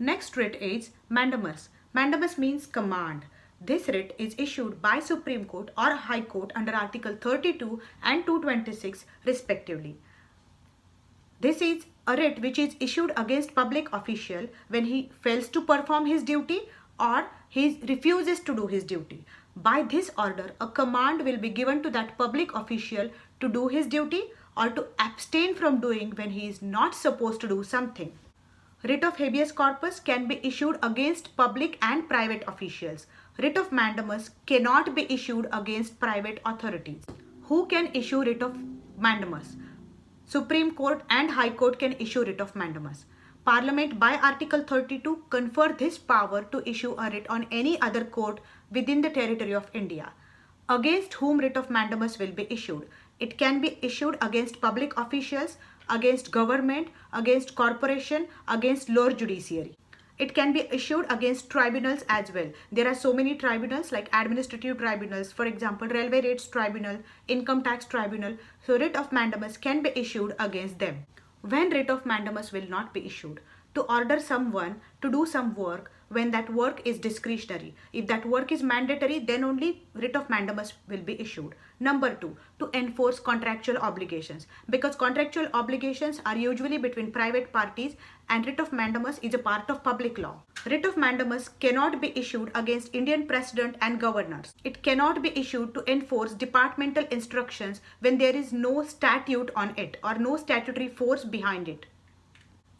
Next writ is mandamus. Mandamus means command. This writ is issued by Supreme Court or High Court under Article 32 and 226 respectively. This is a writ which is issued against public official when he fails to perform his duty or he refuses to do his duty. By this order, a command will be given to that public official to do his duty or to abstain from doing when he is not supposed to do something. Writ of habeas corpus can be issued against public and private officials. Writ of mandamus cannot be issued against private authorities. Who can issue writ of mandamus? Supreme Court and High Court can issue writ of mandamus. Parliament by Article 32 confer this power to issue a writ on any other court within the territory of India. Against whom writ of mandamus will be issued? It can be issued against public officials, against government, against corporation, against lower judiciary. It can be issued against tribunals as well. There are so many tribunals like administrative tribunals, for example, railway rates tribunal, income tax tribunal. So writ of mandamus can be issued against them. When writ of mandamus will not be issued? To order someone to do some work when that work is discretionary. If that work is mandatory, then only writ of mandamus will be issued. Number 2, to enforce contractual obligations. Because contractual obligations are usually between private parties and writ of mandamus is a part of public law. Writ of mandamus cannot be issued against Indian President and governors. It cannot be issued to enforce departmental instructions when there is no statute on it or no statutory force behind it.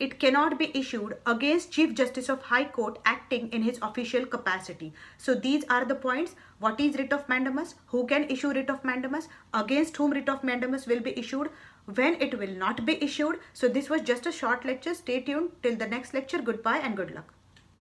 It cannot be issued against Chief Justice of High Court acting in his official capacity. So these are the points. What is writ of mandamus? Who can issue writ of mandamus? Against whom writ of mandamus will be issued? When it will not be issued? So this was just a short lecture. Stay tuned till the next lecture. Goodbye and good luck.